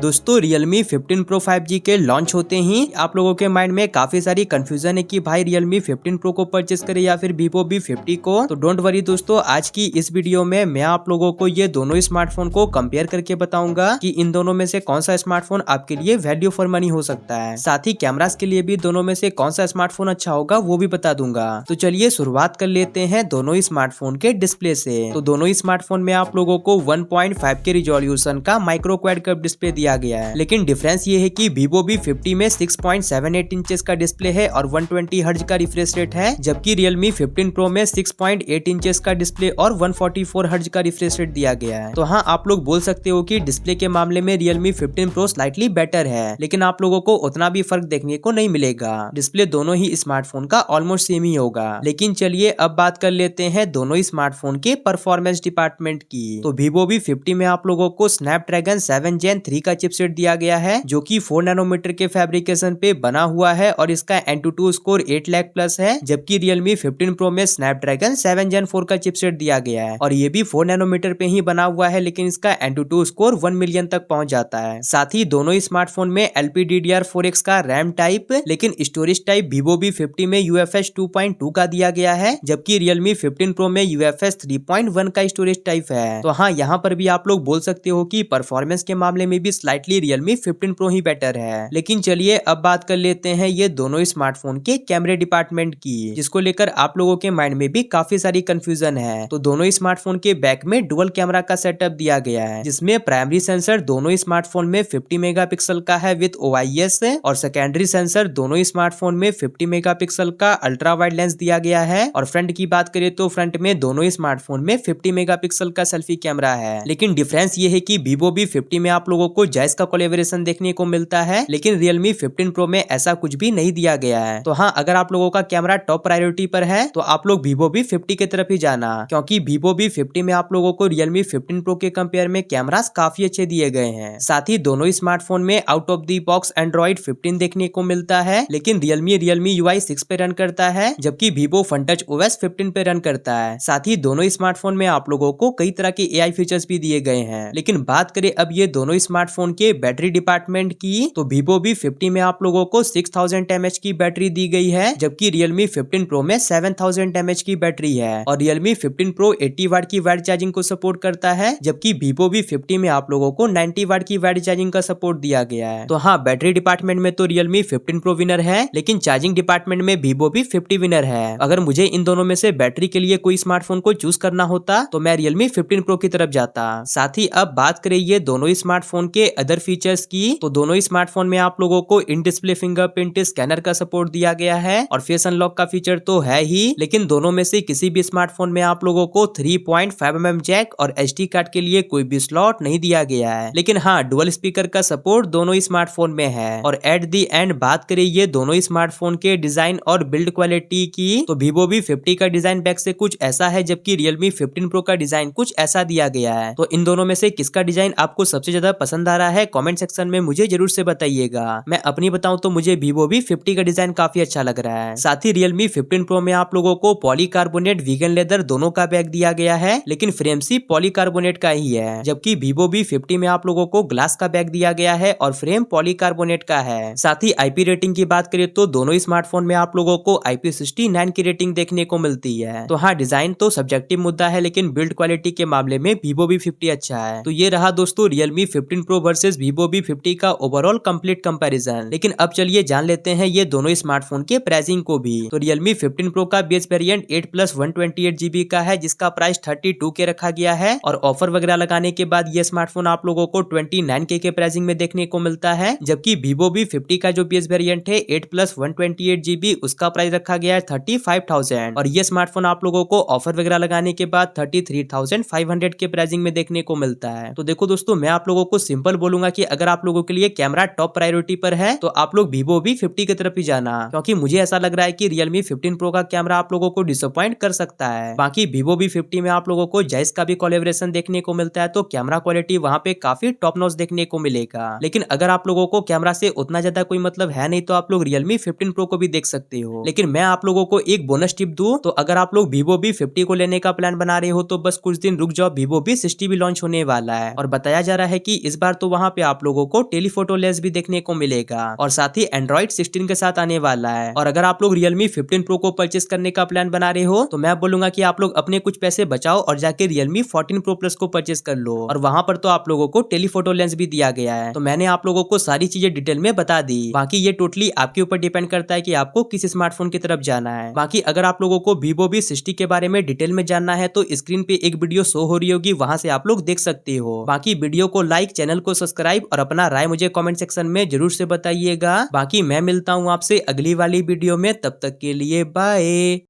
दोस्तों Realme 15 Pro 5G के launch होते ही आप लोगों के माइंड में काफी सारी कंफ्यूजन है कि भाई Realme 15 Pro को परचेस करें या फिर Vivo V50 को। तो डोंट वरी दोस्तों, आज की इस वीडियो में मैं आप लोगों को ये दोनों स्मार्टफोन को कंपेयर करके बताऊंगा कि इन दोनों में से कौन सा स्मार्टफोन आपके लिए वैल्यू फॉर मनी हो सकता है। साथ ही कैमरास के लिए भी दोनों में से कौन सा स्मार्टफोन अच्छा होगा वो भी बता दूंगा। तो चलिए शुरुआत कर लेते हैं दोनों स्मार्टफोन के डिस्प्ले से। तो दोनों स्मार्टफोन में आप लोगों को 1.5 के रिजोल्यूशन का माइक्रो क्वाड कर्व डिस्प्ले दिया गया है, लेकिन डिफरेंस ये है कि Vivo V50 में 6.78 इंचेस का डिस्प्ले है और 120 हर्ट्ज का रिफ्रेश रेट है, जबकि Realme 15 Pro में 6.8 इंचेस का डिस्प्ले और 144 हर्ट्ज का रिफ्रेश रेट दिया गया है। तो हाँ, आप लोग बोल सकते हो कि डिस्प्ले के मामले में Realme 15 Pro स्लाइटली बेटर है, लेकिन आप लोगों को उतना भी फर्क देखने को नहीं मिलेगा। डिस्प्ले दोनों ही स्मार्टफोन का ऑलमोस्ट सेम ही होगा। लेकिन चलिए अब बात कर लेते हैं दोनों स्मार्टफोन के परफॉर्मेंस डिपार्टमेंट की। तो Vivo V50 में आप लोगों को स्नैपड्रैगन 7 Gen 3 का चिपसेट दिया गया है, जो कि 4 नैनोमीटर के फैब्रिकेशन पे बना हुआ है और इसका Antutu स्कोर 8 लाख प्लस है, जबकि Realme 15 Pro में स्नैपड्रैगन 7 Gen 4 का चिपसेट दिया गया है और ये भी 4 नैनोमीटर पे ही बना हुआ है, लेकिन इसका Antutu स्कोर 1 मिलियन तक पहुंच जाता है। साथ ही दोनों स्मार्टफोन में LPDDR4X का रैम टाइप, लेकिन स्टोरेज टाइप Vivo V50 में UFS 2.2 का दिया गया है, जबकि Realme 15 Pro में UFS 3.1 का स्टोरेज टाइप है। तो हाँ, यहाँ पर भी आप लोग बोल सकते हो कि परफॉर्मेंस के मामले में भी स्लाइटली Realme 15 Pro ही बेटर है। लेकिन चलिए अब बात कर लेते हैं ये दोनों स्मार्टफोन के कैमरे डिपार्टमेंट की, जिसको लेकर आप लोगों के माइंड में भी काफी सारी कंफ्यूजन है। तो दोनों स्मार्टफोन के बैक में डुअल कैमरा का सेटअप दिया गया है, जिसमें प्राइमरी सेंसर दोनों स्मार्टफोन में 50 मेगापिक्सल का है विद OIS और सेकेंडरी सेंसर दोनों स्मार्टफोन में 50 मेगापिक्सल का अल्ट्रा वाइड लेंस दिया गया है। और फ्रंट की बात करें तो फ्रंट में दोनों स्मार्टफोन में 50 मेगापिक्सल का सेल्फी कैमरा है। लेकिन डिफरेंस ये है कि Vivo V50 में आप लोगों को जायज का कोलैबोरेशन देखने को मिलता है, लेकिन Realme 15 Pro में ऐसा कुछ भी नहीं दिया गया है। तो हाँ, अगर आप लोगों का कैमरा टॉप प्रायोरिटी पर है तो आप लोग Vivo V50 की तरफ ही जाना, क्योंकि Vivo V50 में आप लोगों को Realme 15 Pro के कंपेयर में कैमरास काफी अच्छे दिए गए हैं। साथ ही दोनों स्मार्टफोन में out of the box Android 15 देखने को मिलता है, लेकिन Realme UI 6 पे रन करता है, जबकि Vivo FunTouch OS 15 पे रन करता है। साथ ही दोनों स्मार्टफोन में आप लोगों को कई तरह के AI फीचर्स भी दिए गए हैं। लेकिन बात करें अब ये दोनों स्मार्टफोन के बैटरी डिपार्टमेंट की, तो Vivo V50 में आप लोगों को 6000 mAh की बैटरी दी गई है, जबकि Realme 15 Pro में 7000 mAh की बैटरी है। और Realme 15 Pro 80 वाट की वाइड चार्जिंग को सपोर्ट करता है, जबकि Vivo V50 में आप लोगों को 90 वाट की वाइड चार्जिंग का सपोर्ट दिया गया है। तो हाँ, बैटरी डिपार्टमेंट में तो Realme 15 Pro विनर है, लेकिन चार्जिंग डिपार्टमेंट में Vivo V50 विनर है। अगर मुझे इन दोनों में से बैटरी के लिए कोई स्मार्टफोन को चूज करना होता तो मैं Realme 15 Pro की तरफ जाता। साथ ही अब बात करें ये दोनों स्मार्टफोन के अदर फीचर्स की, तो दोनों स्मार्टफोन में आप लोगों को इन डिस्प्ले फिंगरप्रिंट स्कैनर का सपोर्ट दिया गया है और फेस अनलॉक का फीचर तो है ही, लेकिन दोनों में से किसी भी स्मार्टफोन में आप लोगों को 3.5mm जैक और SD कार्ड के लिए कोई भी स्लॉट नहीं दिया गया है। लेकिन हाँ, डुअल स्पीकर का सपोर्ट दोनों स्मार्टफोन में है। और एट दी एंड बात करें ये दोनों स्मार्टफोन के डिजाइन और बिल्ड क्वालिटी की, तो Vivo V50 का डिजाइन बैक से कुछ ऐसा है, जबकि Realme 15 Pro का डिजाइन कुछ ऐसा दिया गया है। तो इन दोनों में से किसका डिजाइन आपको सबसे ज्यादा पसंद आ रहा है कमेंट सेक्शन में मुझे जरूर से बताइएगा। मैं अपनी बताऊं तो मुझे Vivo V50 का डिजाइन काफी अच्छा लग रहा है। साथ ही Realme 15 Pro में आप लोगों को पॉलीकार्बोनेट वीगन लेदर दोनों का बैग दिया गया है, लेकिन फ्रेम सी पॉलीकार्बोनेट का ही है, जबकि Vivo V50 में आप लोगों को ग्लास का बैग दिया गया है और फ्रेम पॉलीकार्बोनेट का है। साथ ही IP रेटिंग की बात करें तो दोनों स्मार्टफोन में आप लोगों को IP69 की रेटिंग देखने को मिलती है। तो हाँ, डिजाइन तो सब्जेक्टिव मुद्दा है, लेकिन बिल्ड क्वालिटी के मामले में Vivo V50 अच्छा है। तो ये रहा दोस्तों Realme 15 Pro versus Vivo V50 का ओवरऑल कंप्लीट कंपैरिजन। लेकिन अब चलिए जान लेते हैं ये दोनों स्मार्टफोन के प्राइसिंग को भी। तो Realme 15 Pro का बेस वेरिएंट 8+ 128GB का है, जिसका प्राइस 32 के रखा गया है, और ऑफर वगैरह लगाने के बाद ये स्मार्टफोन आप लोगों को 29K के प्राइसिंग में देखने को मिलता है। जबकि Vivo V50 का जो बेस वेरिएंट है 8+ 128GB, उसका प्राइस रखा गया है 35,000, और ये स्मार्टफोन आप लोगों को ऑफर वगैरह लगाने के बाद 33,500 के प्राइसिंग में देखने को मिलता है। तो देखो दोस्तों, मैं आप लोगों को सिंपल बोलूंगा कि अगर आप लोगों के लिए कैमरा टॉप प्रायोरिटी पर है तो आप लोग Vivo V50 की तरफ ही जाना, क्योंकि मुझे ऐसा लग रहा है कि Realme 15 Pro का कैमरा आप लोगों को डिसअपॉइंट कर सकता है। बाकी Vivo V50 में आप लोगों को जायज का भी कोलैबोरेशन देखने को मिलता है, तो कैमरा क्वालिटी वहाँ पे काफी टॉप नॉच देखने को मिलेगा। लेकिन अगर आप लोगों को कैमरा से उतना ज्यादा कोई मतलब है नहीं तो आप लोग Realme 15 Pro को भी देख सकते हो। लेकिन मैं आप लोगों को एक बोनस टिप दूं तो अगर आप लोग Vivo V50 को लेने का प्लान बना रहे हो तो बस कुछ दिन रुक जाओ, Vivo V60 भी लॉन्च होने वाला है और बताया जा रहा है कि इस बार तो वहाँ पे आप लोगों को टेलीफोटो लेंस भी देखने को मिलेगा और साथ ही एंड्रॉइड 16 के साथ आने वाला है। और अगर आप लोग Realme 15 Pro को परचेस करने का प्लान बना रहे हो तो मैं बोलूंगा कि आप लोग अपने कुछ पैसे बचाओ और जाके Realme 14 Pro Plus को परचेस कर लो। और वहां पर तो आप लोगों को टेलीफोटो लेंस भी दिया गया है। तो मैंने आप लोगों को सारी चीजें डिटेल में बता दी। बाकी ये टोटली आपके ऊपर डिपेंड करता है कि आपको किस स्मार्टफोन की तरफ जाना है। बाकी अगर आप लोगों को Vivo V60 के बारे में डिटेल में जानना है तो स्क्रीन पे एक वीडियो शो हो रही होगी, वहां से आप लोग देख सकते हो। बाकी वीडियो को लाइक, चैनल को सब्सक्राइब और अपना राय मुझे कमेंट सेक्शन में जरूर से बताइएगा। बाकी मैं मिलता हूँ आपसे अगली वाली वीडियो में, तब तक के लिए बाय।